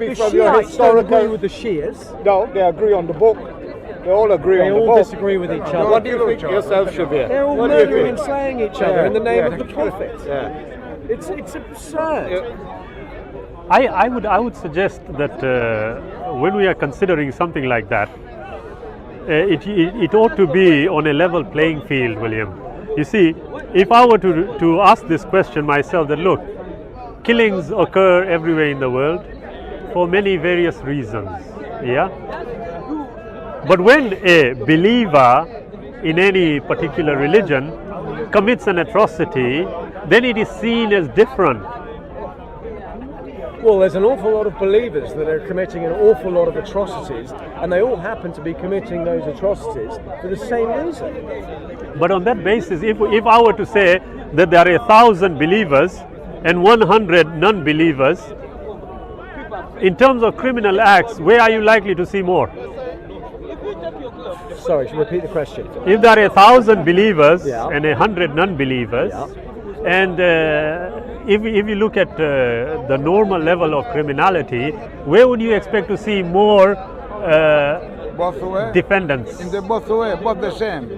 be The from your Shiites don't agree historical... with the Shias. No, they agree on the book. They all agree on They the all book. disagree with each other. What do you think yourself, Shabir? They're all What do you murdering think? and slaying each other in the name of the Prophet. Yeah. It's absurd. I would suggest that when we are considering something like that, it ought to be on a level playing field, William. You see, if I were to ask this question myself, that look, killings occur everywhere in the world for many various reasons, yeah? But when a believer in any particular religion commits an atrocity, then it is seen as different. Well, there's an awful lot of believers that are committing an awful lot of atrocities, and they all happen to be committing those atrocities for the same reason. But on that basis, if I were to say that there are 1,000 believers and 100 non-believers, in terms of criminal acts, where are you likely to see more? Sorry, should repeat the question. If there are 1,000 believers Yeah. and 100 non-believers, and if you look at the normal level of criminality, where would you expect to see more Both way? defendants? In the both way, both the same.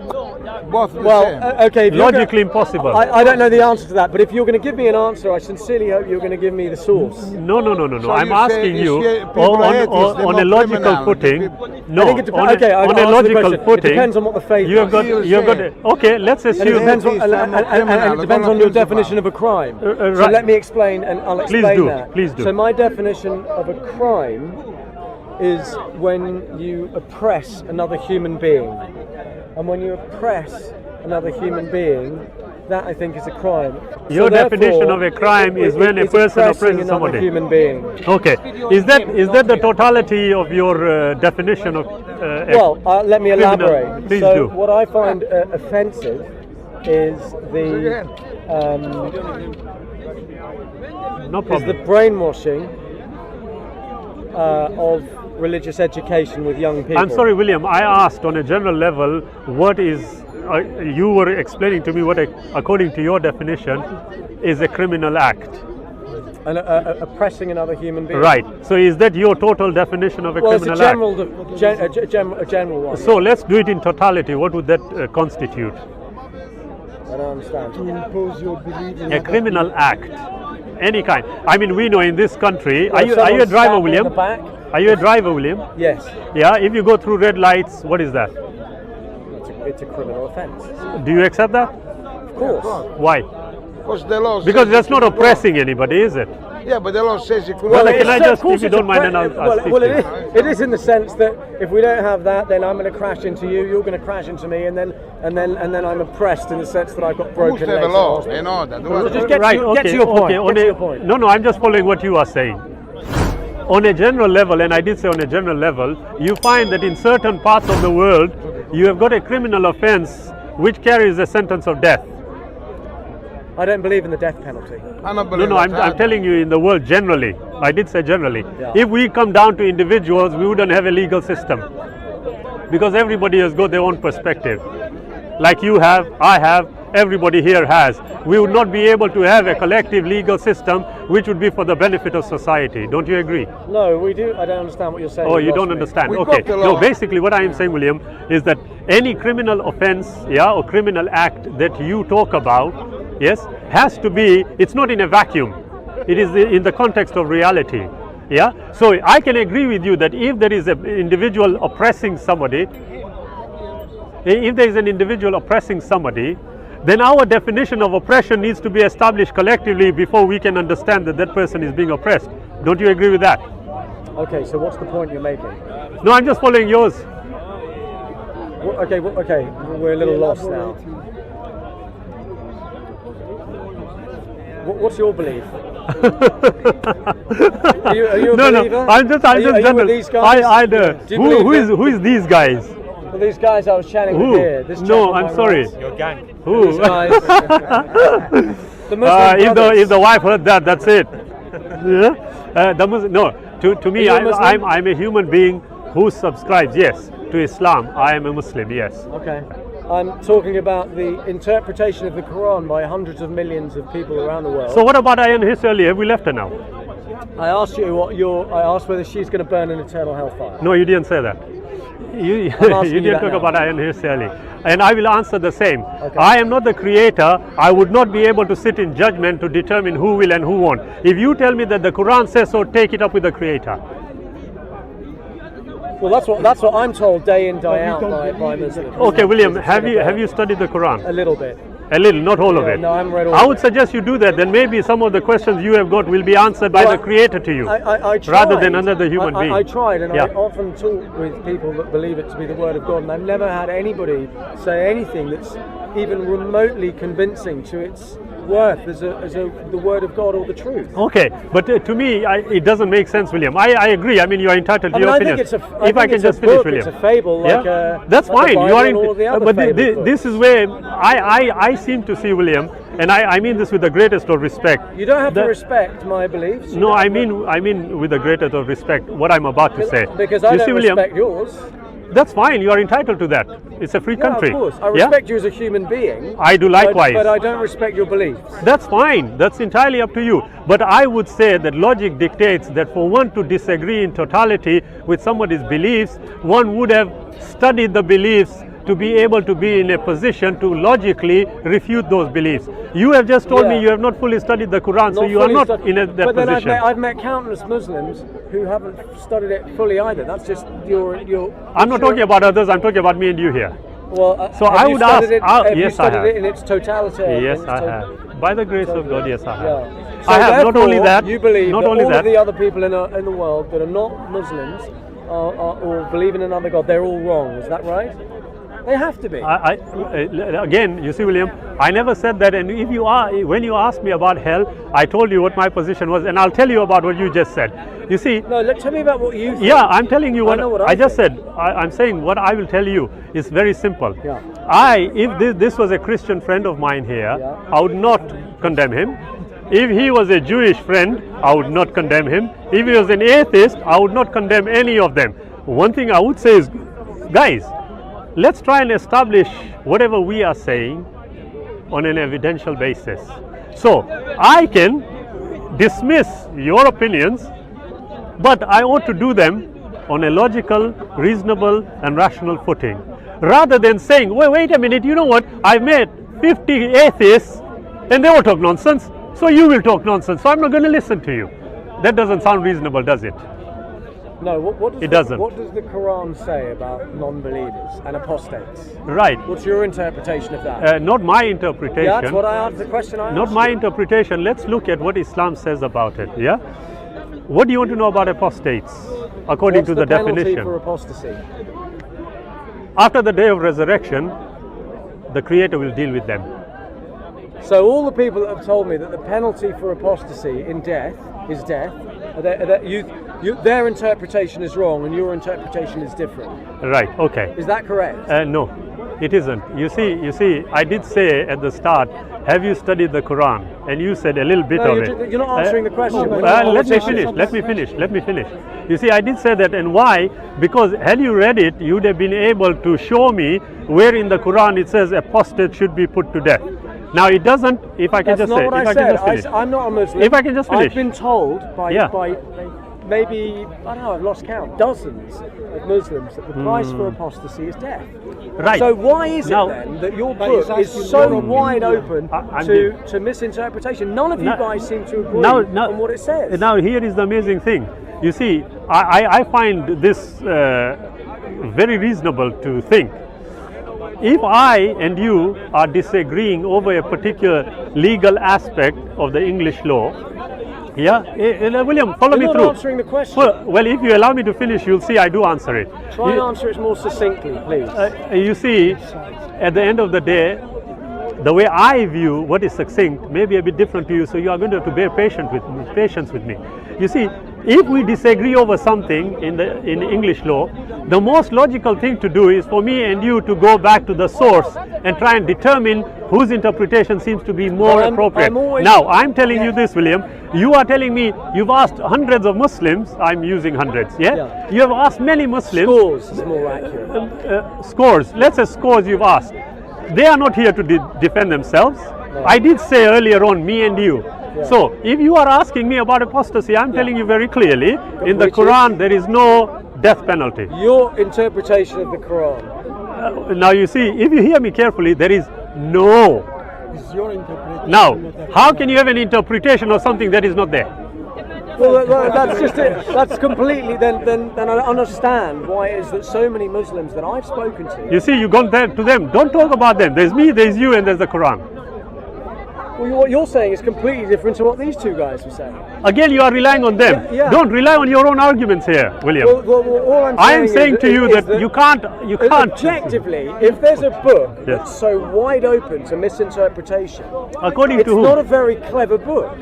Both the Well, same. okay. If you're Logically impossible. I don't know the answer to that, but if you're going to give me an answer, I sincerely hope you're going to give me the source. No. So I'm you say asking it's you here, people hate this, they're on a not logical criminal. footing. No, I think it depends. on Okay, a I'll answer the logical question. footing. It depends on what the faith You have is. got. You have got. Okay, let's And it assume. depends on, They're not criminal, and it depends they're on your not definition of a crime. So right. let me explain, and I'll Please explain do, that. please do. So my definition of a crime is when you oppress another human being. And when you oppress another human being, that I think is a crime. Your So definition therefore, of a crime is when a it's person oppressing oppresses another somebody. human being. Okay, is that the totality of your definition of? Well, let me criminal? elaborate. Please so do. what I find offensive is the No is the problem. brainwashing of religious education with young people. I'm sorry, William. I asked on a general level what is. You were explaining to me what, according to your definition, is a criminal act. And oppressing another human being. Right. So is that your total definition of a Well, it's criminal a act? a general one. So let's do it in totality. What would that constitute? I don't understand. To impose your belief in A other criminal act, any kind. I mean, we know in this country. Well, Are you a someone driver, stabbed me in William? the back. Are you a driver, William? Yes, Yeah. If you go through red lights, what is that? it's a criminal offence. Do you accept that? Of course. Why? Because the law Because says that's you not can go. oppressing anybody, is it? Yeah, but the law says you can Well, go. can I It's- just, of course if you it's don't mind, then I'll well, speak well, to you. it is in the sense that if we don't have that, then I'm going to crash into you. You're going to crash into me, and then I'm oppressed in the sense that I've got Who's broken the legs. law? You know that. So just get Right, to, okay, get to your point. okay. Get On to a- your point. No, I'm just following what you are saying. On a general level, and I did say on a general level, you find that in certain parts of the world, you have got a criminal offense which carries a sentence of death. I don't believe in the death penalty. No, I'm telling you in the world generally. I did say generally. Yeah. If we come down to individuals, we wouldn't have a legal system. Because everybody has got their own perspective. Like you have, I have, everybody here has. We would not be able to have a collective legal system which would be for the benefit of society. Don't you agree? No, we do. I don't understand what you're saying. Oh, you lost don't me. understand. We Okay. got the No, law. basically what I am saying, William, is that any criminal offense, or criminal act that you talk about, yes, has to be, it's not in a vacuum. It is in the context of reality. Yeah. So I can agree with you that if there is an individual oppressing somebody, then our definition of oppression needs to be established collectively before we can understand that that person is being oppressed. Don't you agree with that? Okay, so what's the point you're making? No, I'm just following yours. Okay, we're a little lost now. What's your belief? Are you a No, believer? I'm just Are you general. with these guys? Do you believe that? Who is these guys? Well, these guys I was chatting Who? with here. This chap No, on I'm my sorry. right, Your gang. Who? These guys. The Muslim If the wife heard that, that's it. Yeah? To me, Are you a Muslim? I'm a human being who subscribes, yes, to Islam. I am a Muslim, yes. Okay. I'm talking about the interpretation of the Quran by hundreds of millions of people around the world. So what about Ayan Hiss earlier? Have we left her now? I asked you I asked whether she's going to burn in eternal hellfire. No, you didn't say that. You, you asking you didn't that talk now. about iron necessarily. And I will answer the same. Okay. I am not the creator. I would not be able to sit in judgment to determine who will and who won't. If you tell me that the Quran says so, take it up with the creator. Well, that's what I'm told day in, day out by Muslims. Okay, William, have you studied the Quran? A little bit. A little, not all of Yeah, it. no, I haven't read all I of would it. suggest you do that. Then maybe some of the questions you have got will be answered by Well, the creator to you, I tried. rather than another human being. I tried, and Yeah. I often talk with people that believe it to be the word of God, and I've never had anybody say anything that's even remotely convincing to its worth as the word of God or the truth. Okay, but to me, it doesn't make sense, William. I agree. I mean, you are entitled to I mean, your I opinion. think it's If I can just finish, book, William. it's a fable, like Yeah, that's like the fine. You are Bible and all the other but fable books. this is where I seem to see, William, and I mean this with the greatest of respect. You don't have to that- respect my beliefs. No, I mean with the greatest of respect what I'm about to say. Because I you don't see, William, respect yours. that's fine. You are entitled to that. It's a free Yeah, country. of course. I Yeah? respect you as a human being. I do likewise. But I don't respect your beliefs. That's fine. That's entirely up to you. But I would say that logic dictates that for one to disagree in totality with somebody's beliefs, one would have studied the beliefs to be able to be in a position to logically refute those beliefs. You have just told me Yeah. you have not fully studied the Quran, so you are fully not studied. in that But then position. I've met countless Muslims who haven't studied it fully either. That's just your. I'm not talking about others, I'm talking about me and you here. Well, So have I you would studied ask- It, I'll- have you yes, I studied have. it in its totality? Yes, in its I have. By the grace of God, yes, I have. Yeah. So I have not only therefore, that, you believe not that only all that, of the other people in the world that are not Muslims or believe in another God, they're all wrong. Is that right? They have to be. Again, you see, William, I never said that. And if you are, when you asked me about hell, I told you what my position was, and I'll tell you about what you just said. You see, No, tell me about what you think. yeah, I'm telling you I know what I I just think. said. I'm saying what I will tell you is very simple. Yeah. If this was a Christian friend of mine here, Yeah. I would not condemn him. If he was a Jewish friend, I would not condemn him. If he was an atheist, I would not condemn any of them. One thing I would say is, guys, let's try and establish whatever we are saying on an evidential basis. So I can dismiss your opinions, but I ought to do them on a logical, reasonable and rational footing, rather than saying, wait a minute, you know what, I've met 50 atheists and they all talk nonsense, so you will talk nonsense, so I'm not going to listen to you. That doesn't sound reasonable, does it? No, what does It doesn't. What does the Quran say about non-believers and apostates? Right. What's your interpretation of that? Not my interpretation. Yeah, that's what I asked. The question I asked. Not my you. interpretation. Let's look at what Islam says about it. Yeah. What do you want to know about apostates, according What's to the penalty definition? for apostasy? After the day of resurrection, the Creator will deal with them. So all the people that have told me that the penalty for apostasy in death is death, their interpretation is wrong and your interpretation is different. Right. Okay. Is that correct? No, it isn't. You see, I did say at the start, have you studied the Quran? And you said a little bit No, of you're not answering the question. We're Let me not- finish. Let me finish. You see, I did say that, and why? Because had you read it, you would have been able to show me where in the Quran it says apostate should be put to death. Now it doesn't. If I can That's just not say, what if I I can said. just finish. I'm not a Muslim. If I can just finish. I've been told by Yeah. maybe, I don't know, I've lost count, dozens of Muslims that the price for apostasy is death. Right. So why is Now- it then that your But book it's is asking so your wide opinion. open I'm to misinterpretation? None of you Now- guys seem to agree now, on what it says. Now here is the amazing thing. You see, I find this very reasonable to think. If I and you are disagreeing over a particular legal aspect of the English law, yeah, William, follow You're me not through. answering the question. Well, if you allow me to finish, you'll see I do answer it. Try and answer it more succinctly, please. You see, at the end of the day, the way I view what is succinct may be a bit different to you, so you are going to have to bear patience with me. You see, if we disagree over something in English law, the most logical thing to do is for me and you to go back to the source and try and determine whose interpretation seems to be more Well, appropriate. I'm always- Now, I'm telling you this, William. You are telling me you've asked hundreds of Muslims. I'm using hundreds, yeah? Yeah. You have asked many Muslims. Scores is more accurate. Scores, let's say scores you've asked. They are not here to defend themselves. I did say earlier on, me and you, Yeah. So, if you are asking me about apostasy, I'm telling you very clearly, in the Which Quran there is no death penalty. Your interpretation of the Quran. Now you see, if you hear me carefully, there is no. It's your interpretation. Now, how can you have an interpretation of something that is not there? Well, that's just it. That's completely. Then I understand why it is that so many Muslims that I've spoken to. You see, you gone there to them. Don't talk about them. There's me, there's you, and there's the Quran. Well, what you're saying is completely different to what these two guys were saying. Again, you are relying on them. Yeah. Don't rely on your own arguments here, William. Well, all I'm saying I am saying to you that you can't. Objectively, if there's a book Yes. that's so wide open to misinterpretation, According it's to whom? not a very clever book.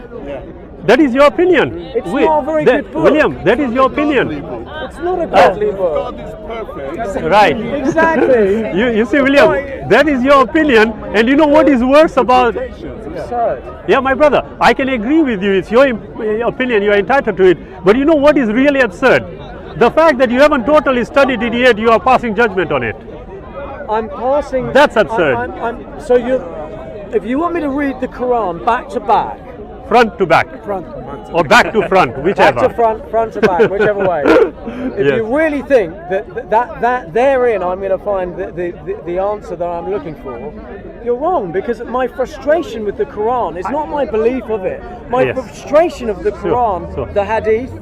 That is your opinion. It's not a very good book. William, that is your opinion. It's not a godly book. God is perfect. Right. Exactly. You see, William, that is your opinion, and you know what is worse about. Absurd. Yeah, my brother, I can agree with you. It's your opinion. You are entitled to it. But you know what is really absurd? The fact that you haven't totally studied it yet, you are passing judgment on it. I'm passing. That's absurd. So if you want me to read the Quran back to back, Front to back, or back to front, whichever. back to front to back, whichever way. If Yes. you really think that therein I'm going to find the answer that I'm looking for, you're wrong, because my frustration with the Quran is not my belief of it. My Yes. frustration of the Quran, Sure. the Hadith,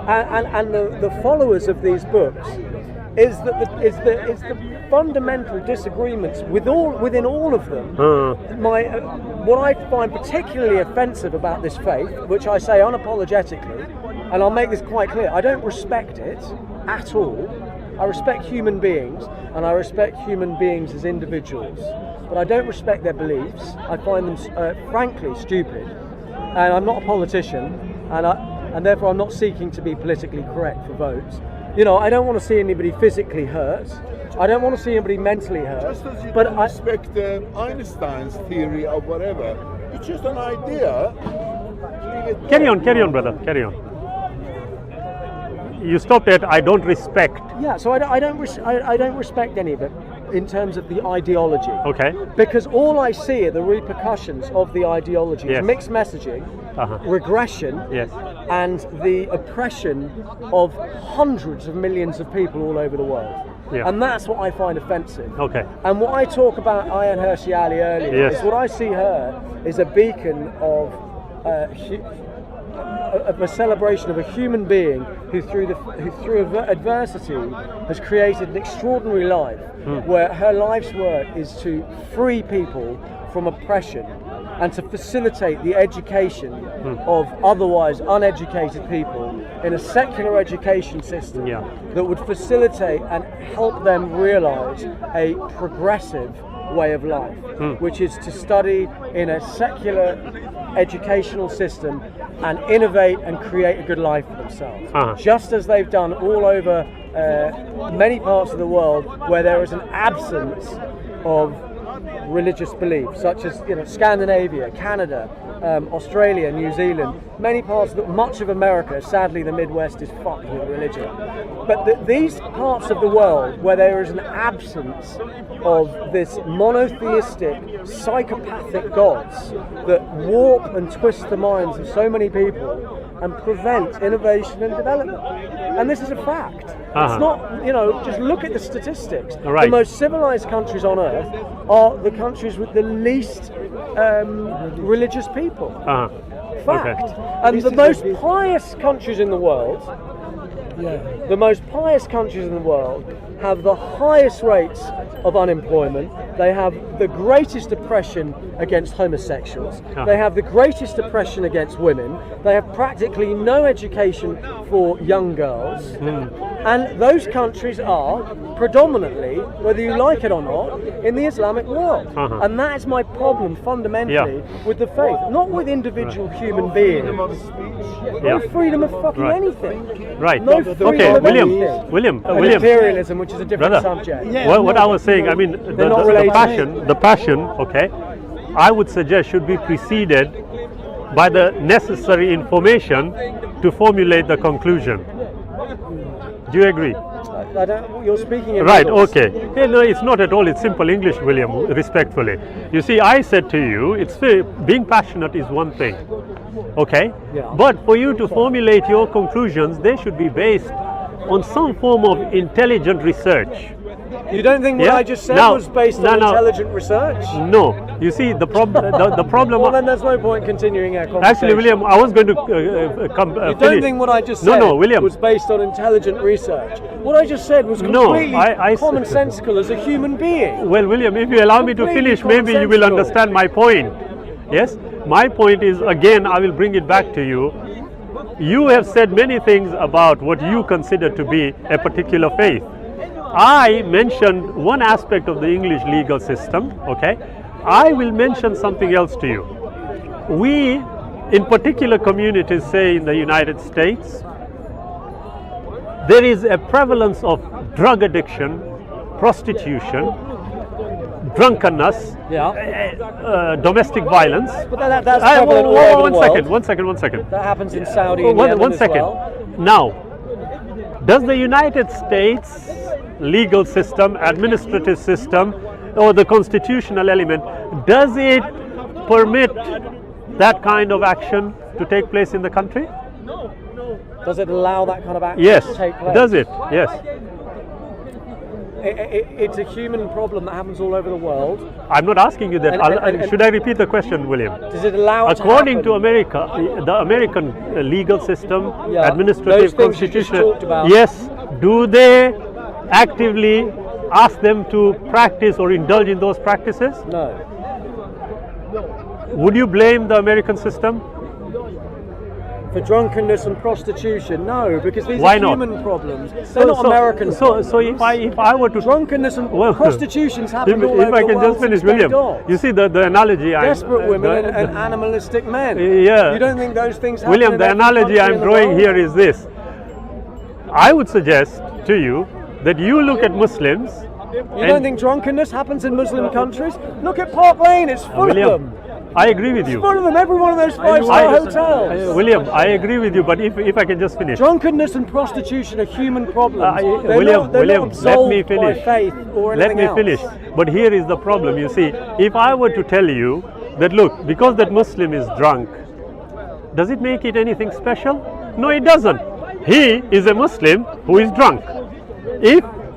and the followers of these books is the fundamental disagreements within all of them. What I find particularly offensive about this faith, which I say unapologetically, and I'll make this quite clear, I don't respect it at all. I respect human beings, and I respect human beings as individuals, but I don't respect their beliefs. I find them frankly stupid, and I'm not a politician, and therefore I'm not seeking to be politically correct for votes. You know, I don't want to see anybody physically hurt. I don't want to see anybody mentally hurt. Just as you but don't respect Einstein's theory of whatever, it's just an idea. Leave it Carry there. on, brother, carry on. You stopped at I don't respect. yeah, so I don't respect any of it in terms of the ideology. Okay. Because all I see are the repercussions of the ideology. Yes. It's mixed messaging, Uh-huh. regression, Yes. and the oppression of hundreds of millions of people all over the world. Yeah. And that's what I find offensive. Okay. And what I talk about Ayaan Hirsi Ali earlier Yes. is what I see her is a beacon of a celebration of a human being who through adversity has created an extraordinary life, where her life's work is to free people from oppression and to facilitate the education of otherwise uneducated people in a secular education system Yeah. that would facilitate and help them realize a progressive way of life, which is to study in a secular educational system and innovate and create a good life for themselves, just as they've done all over many parts of the world where there is an absence of religious belief, such as Scandinavia, Canada, Australia, New Zealand, many parts of much of America. Sadly, the Midwest is fucked with religion. But these parts of the world where there is an absence of this monotheistic, psychopathic gods that warp and twist the minds of so many people and prevent innovation and development. And this is a fact. It's not, just look at the statistics. Right. The most civilized countries on earth are the countries with the least religious people. Fact. Okay. And the most pious countries in the world, have the highest rates of unemployment. They have the greatest oppression against homosexuals. They have the greatest oppression against women. They have practically no education for young girls. And those countries are predominantly, whether you like it or not, in the Islamic world. And that is my problem fundamentally with the faith, not with individual human beings. No freedom of fucking anything. Right. No freedom Okay, of William. anything. William. And imperialism, which is a different Brother. subject. What I was saying, I mean, the passion, okay, I would suggest should be preceded by the necessary information to formulate the conclusion. Do you agree? You're speaking in Right, riddles. okay. Hey, no, it's not at all. It's simple English, William, respectfully. You see, I said to you, being passionate is one thing, okay? Yeah. But for you to formulate your conclusions, they should be based on some form of intelligent research. You don't think what Yeah? I just said Now- was based no, on no. intelligent research? No, you see, the problem. the problem. Well, then there's no point continuing our conversation. Actually, William, I was going to come. You don't finish. think what I just No, said no, William. was based on intelligent research? What I just said was No, completely I commonsensical as a human being. Well, William, if you allow me to Completely finish, maybe you will commonsensical. understand my point. Yes, my point is, again, I will bring it back to you. You have said many things about what you consider to be a particular faith. I mentioned one aspect of the English legal system, okay? I will mention something else to you. We, in particular communities, say in the United States, there is a prevalence of drug addiction, prostitution, drunkenness, domestic violence. But that's prevalent all over the world. One second. That happens in Saudi and Yemen One as second. well. Now, does the United States legal system, administrative system, or the constitutional element, does it permit that kind of action to take place in the country? Does it allow that kind of action Yes. to take place? Does it? Yes. It's a human problem that happens all over the world. I'm not asking you that. And- Should I repeat the question, William? Does it allow it According to happen? America, the American legal system, Yeah, administrative, those things you just constitutional, talked about. yes, do they actively ask them to practice or indulge in those practices? No. Would you blame the American system? For drunkenness and prostitution, no, because these Why are not? human problems. They're not American So problems. if I were to Drunkenness and Well, prostitution's happened all if over I the can world just finish, since William, dogs. you see the analogy. Desperate women the- and animalistic men. Yeah. You don't think those things happen William, in the every analogy country I'm in the drawing world? here is this. I would suggest to you that you look at Muslims. You don't think drunkenness happens in Muslim countries? Look at Park Lane, it's full of William, them. I agree with It's you. full of them, every one of those five-star hotels. William, I agree with you, but if I can just finish. Drunkenness and prostitution are human problems. They're William, not let absolved me finish. by faith or Let anything me else. finish. But here is the problem. You see, if I were to tell you that, look, because that Muslim is drunk, does it make it anything special? No, it doesn't. He is a Muslim who is drunk.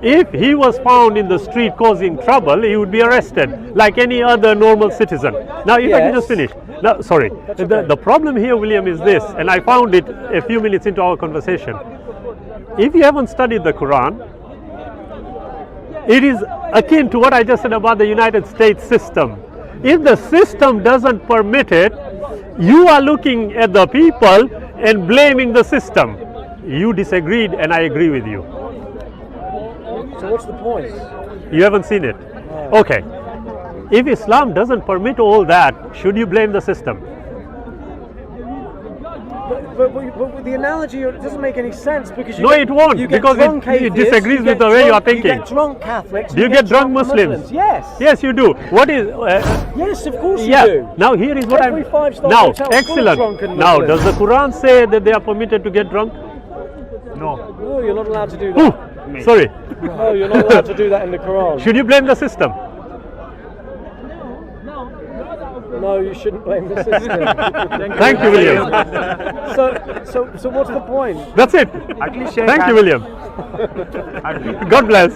If he was found in the street causing trouble, he would be arrested like any other normal citizen. Now, if I can just finish. No, sorry. The problem here, William, is this, and I found it a few minutes into our conversation. If you haven't studied the Quran, it is akin to what I just said about the United States system. If the system doesn't permit it, you are looking at the people and blaming the system. You disagreed, and I agree with you. So what's the point? You haven't seen it? Okay. If Islam doesn't permit all that, should you blame the system? But the analogy doesn't make any sense because you No, get, it won't, you get because drunk it atheists, disagrees you with get the way you are drunk- thinking. You get drunk Catholics. Do you get drunk Muslims? Yes. Yes, you do. What is? Yes, of course you Yeah. do. Now here is what Every I'm. five-star Now, hotel full of excellent. drunken Now, Muslims. does the Quran say that they are permitted to get drunk? No, you're not allowed to do Ooh, that. sorry. No, you're not allowed to do that in the Quran. Should you blame the system? No, you shouldn't blame the system. Thank you, William. So what's the point? That's it. Thank you, William. God bless.